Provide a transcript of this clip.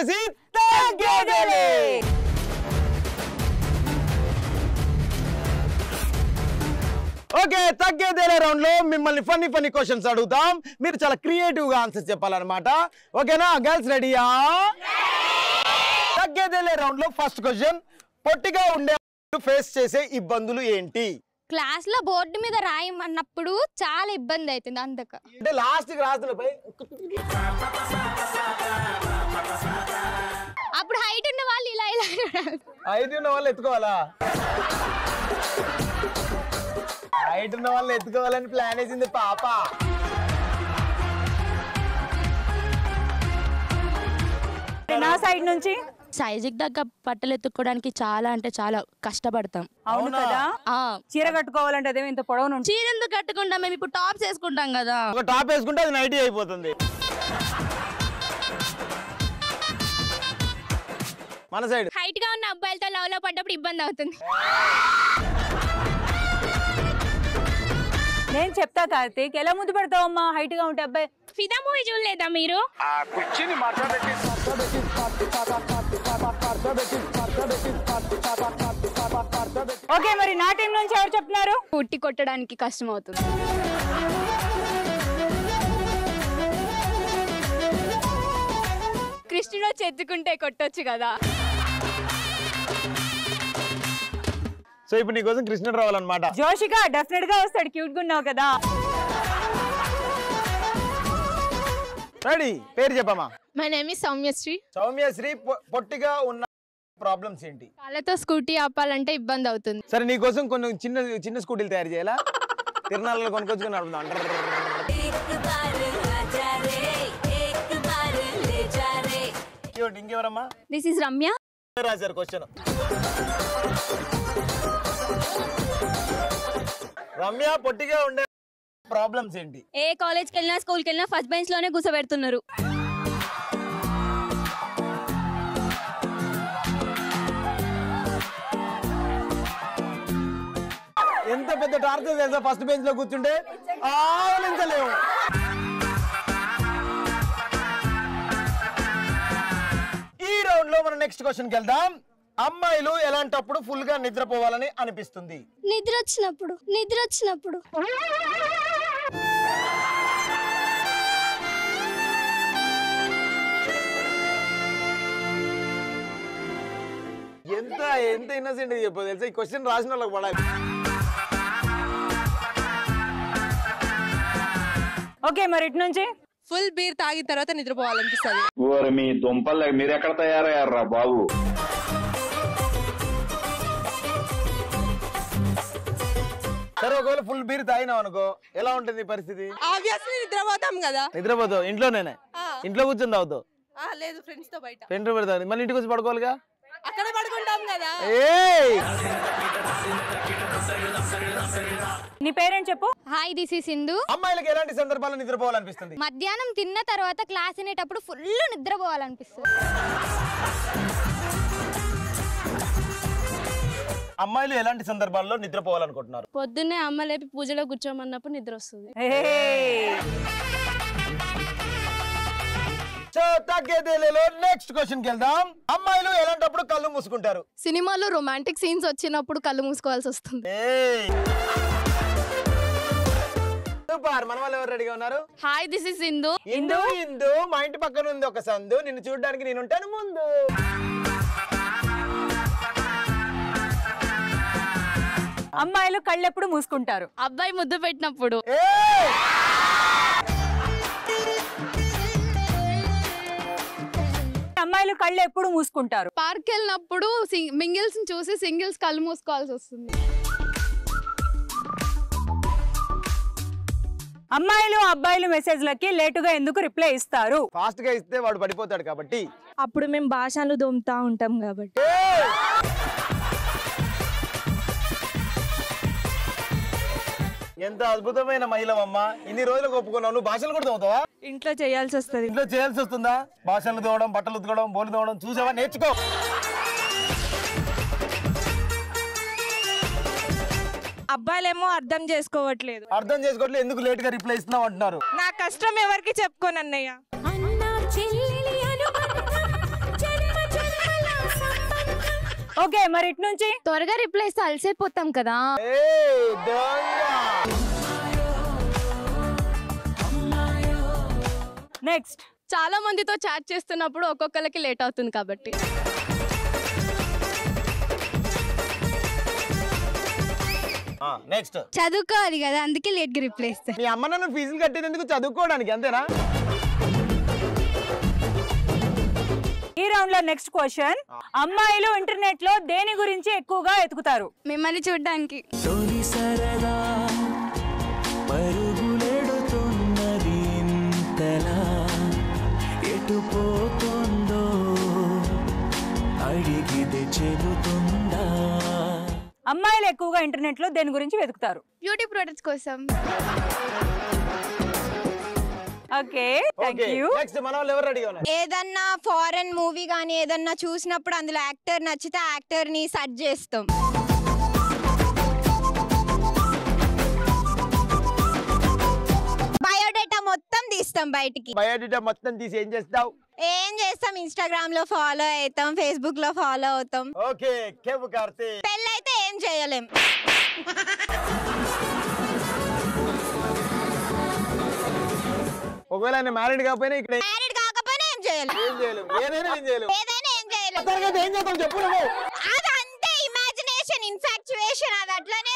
వచ్చేసి తగ్గేదేలే. ఓకే, తగ్గేదేలే రౌండ్ లో మిమ్మల్ని ఫన్నీ క్వశ్చన్స్ అడుగుతాం. మీరు చాలా క్రియేటివ్ గా ఆన్సర్స్ చెప్పాలన్నమాట. ఓకేనా గర్ల్స్, రెడీయా? తగ్గేదేలే రౌండ్ లో ఫస్ట్ క్వశ్చన్, పొట్టిగా ఉండే ఫేస్ చేసే ఇబ్బందులు ఏంటి? క్లాస్ లో బోర్డు మీద రాయమన్నప్పుడు చాలా ఇబ్బంది అవుతుంది. అందుకు అంటే లాస్ట్ కి రాస్తున్నపై అప్పుడు హైట్ ఉన్న వాళ్ళు ఇలా హైట్ ఉన్న వాళ్ళు ఎత్తుకోవాలా? హైట్ ఉన్న వాళ్ళు ఎత్తుకోవాలని ప్లాన్ వేసింది పాప. నా సైడ్ నుంచి సైజుకి తగ్గ బట్టలు ఎత్తుకోవడానికి చాలా అంటే చాలా కష్టపడతాం. అవును కదా, చీర కట్టుకోవాలంటే అదే ఇంత పొడవు. చీర ఎందుకు కట్టుకుంటాం? మేము ఇప్పుడు టాప్స్ వేసుకుంటాం కదా. ఒక టాప్ వేసుకుంటే అది నైటీ అయిపోతుంది. మన సైడ్ హైట్ గా ఉన్న అబ్బాయిలతో లవ్ లో పడ్డప్పుడు ఇబ్బంది అవుతుంది. నేను చెప్తా కార్తీక్, ఎలా ముద్దు పెడతావమ్మా హైట్ గా ఉంటే అబ్బాయి? ఫిదా మూవీ చూడలేదా మీరు? ఓకే, మరి నా టీం నుంచి ఎవరు చెప్తున్నారు? పుట్టి కొట్టడానికి కష్టం అవుతుంది. కృష్ణుడు చెత్తుకుంటే కొట్టొచ్చు కదా. సో ఇప్పుడు నీకోసం కృష్ణుడు రావాలన్నమాట. జోషిగా డెఫినెట్ గా వస్తాడు, క్యూట్ గా ఉన్నావు కదా. రెడీ? పేరు చెప్పమ్మా. My name is Soumyasri. Soumyasri, పొట్టిగా ఉన్న ప్రాబ్లమ్స్ ఏంటి? కాళ్ళతో స్కూటీ ఆపాలంటే ఇబ్బంది అవుతుంది. సరే, నీకోసం కొన్ని చిన్న స్కూటీలు తయారు చేయాలా? తిరునాళ్ళలో కొనుక్కొచ్చుకుని నడుపుదాం. ఇంకెవరమ్మా? This is Ramya. రాశారు క్వశ్చన్. రమ్య, పొట్టిగా ఉండే ప్రాబ్లమ్స్ ఏంటి? ఏ కాలేజ్ కి వెళ్ళినా స్కూల్ కి వెళ్ళినా ఫస్ట్ బెంచ్ లోనే కూర్చోబెడుతున్నారు. ఎంత పెద్ద టార్చర్ తెలుసా? ఫస్ట్ బెంచ్ లో కూర్చుంటే ఆలోచించలేము. ఈ రౌండ్ లో మనం నెక్స్ట్ క్వశ్చన్ కి వెళ్దాం. అమ్మాయిలు ఎలాంటప్పుడు ఫుల్ గా నిద్రపోవాలని అనిపిస్తుంది? నిద్ర వచ్చినప్పుడు. ఎంత ఇన్నోసెంట్ చెప్పదు తెలుసా? ఈ క్వశ్చన్ రాసిన వాళ్ళకి పడాలి. ఓకే, మరి ఇటు నుంచి ఫుల్ బీర్ తాగిన తర్వాత నిద్రపోవాలనిపిస్తుంది. మీ దుంపలు మీరు ఎక్కడ తయారయ్యారా బాబు? సరే, ఒకవేళ ఫుల్ బీర్ తాగినావు అనుకో, ఎలా ఉంటుంది పరిస్థితి? ఆబ్వియస్లీ నిద్రపోతాం కదా. నిద్రపోతావు ఇంట్లోనే? ఇంట్లో కూర్చొని తాగుతావు? లేదు, ఫ్రెండ్స్ తో బయట. ఫ్రెండ్ పెడతావు, మళ్ళీ ఇంటికి వచ్చి పడుకోవాలిగా. అక్కడ పడుకుంటాం కదా. నీ పేరేంటి చెప్పు? Hi, this is Sindhu. అమ్మాయిలకు ఎలాంటి సందర్భాల్లో నిద్రపోవాలనిపిస్తుంది? మధ్యాహ్నం తిన్న తర్వాత క్లాస్ వినేటప్పుడు ఫుల్ నిద్రపోవాలనిపిస్తుంది. అమ్మాయిలు ఎలాంటి సందర్భాల్లో నిద్రపోవాలనుకుంటున్నారు? పొద్దున్నే అమ్మ లేపి పూజలో కూర్చోమన్నప్పుడు నిద్ర వస్తుంది. సో తగ్గేదేలేలో నెక్స్ట్ క్వశ్చన్ కి వెళ్దాం. అమ్మాయిలు ఎలాంటప్పుడు కళ్ళు మూసుకుంటారు? సినిమాలో రొమాంటిక్ సీన్స్ వచ్చినప్పుడు కళ్ళు మూసుకోవాల్సి వస్తుంది. సూపర్. మన వాళ్ళు ఎవరు రెడీగా ఉన్నారు? Hi, this is Sindhu. ఇందు మా ఇంటి పక్కన ఉంది ఒక సందు, నిన్ను చూడడానికి నేను ఉంటాను ముందు. అమ్మాయిలు కళ్ళు ఎప్పుడు మూసుకుంటారు? అబ్బాయి ముద్దు పెట్టినప్పుడు. అమ్మాయిలు కళ్ళు ఎప్పుడు మూసుకుంటారు? పార్క్ వెళ్ళినప్పుడు మింగిల్స్ చూసి సింగిల్స్ కళ్ళు మూసుకోవాల్సి వస్తుంది. అమ్మాయిలు అబ్బాయిలు మెసేజ్లకి లేటుగా ఎందుకు రిప్లై ఇస్తారు? ఫాస్ట్ గా ఇస్తే వాడు పడిపోతాడు కాబట్టి. అప్పుడు మేము భాషలు దొమ్ముతా ఉంటాం కాబట్టి. ఎంత అద్భుతమైన మహిళవమ్మా. ఇన్ని రోజులకు ఒప్పుకున్నావు. నువ్వు భాషలు కూడా తోముతావా? ఇంట్లో చేయాల్సి వస్తుంది. ఇంట్లో చేయాల్సి వస్తుందా? భాషలు తోవడం, బట్టలు ఉతకడం, బోలు తోవడం చూసావా? నేర్చుకో. అబ్బాయిలేమో అర్థం చేసుకోవట్లేదు. అర్థం చేసుకోవట్లేదు, ఎందుకు లేట్ గా రిప్లై ఇస్తున్నావు అంటున్నారు. నా కష్టం ఎవరికి చెప్పుకోను అన్నయ్య. ఓకే మరి ఇటు నుంచి త్వరగా రిప్లై ఇస్తే అలసైపోతాం కదా. నెక్స్ట్ చాలా మందితో చాట్ చేస్తున్నప్పుడు ఒక్కొక్కరికి లేట్ అవుతుంది కాబట్టి. నెక్స్ట్ చదువుకోవాలి కదా, అందుకే లేట్ గా రిప్లై ఇస్తా. మీ అమ్మ నన్ను ఫీజులు కట్టేందుకు చదువుకోవడానికి, అంతేనా? ఈ రౌండ్ లో నెక్స్ట్ క్వశ్చన్, అమ్మాయిలు ఇంటర్నెట్ లో దేని గురించి ఎక్కువగా ఎతుకుతారు? మిమ్మల్ని చూడడానికి. అమ్మాయిలు ఎక్కువగా ఇంటర్నెట్ లో దేని గురించి వెతుకుతారు? బ్యూటీ ప్రొడక్ట్స్ కోసం. Okay thank you. నెక్స్ట్ మన వాళ్ళు ఎవరు రెడీగా ఉన్నారు? ఏదన్నా ఫారెన్ మూవీ గానీ ఏదన్నా చూసినప్పుడు అందులో యాక్టర్ నచ్చితే యాక్టర్ ని సెర్చ్ చేస్తాం. బయోడేటా మొత్తం తీస్తాం బయటికి. బయోడేటా మొత్తం తీసి ఏం చేస్తావు? ఏం చేస్తాం, ఇన్స్టాగ్రామ్ లో ఫాలో అవుతాం, ఫేస్బుక్ లో ఫాలో అవుతాం. Okay cave Karthi. పెళ్ళైతే ఏం చేయలేం. ఒకవేళ నేను మ్యారీడ్ కాకపోయినా ఇక్కడ మ్యారీడ్ కాకపోయినా ఏం చేయలేం. ఏదైనా ఏం చేయలేం. ఏదైనా ఏం చేయలేం. ఏం చేద్దాం చెప్పు నువ్వు. అది అంతే, ఇమాజినేషన్, ఇన్ఫాక్చుయేషన్, అది అట్లనే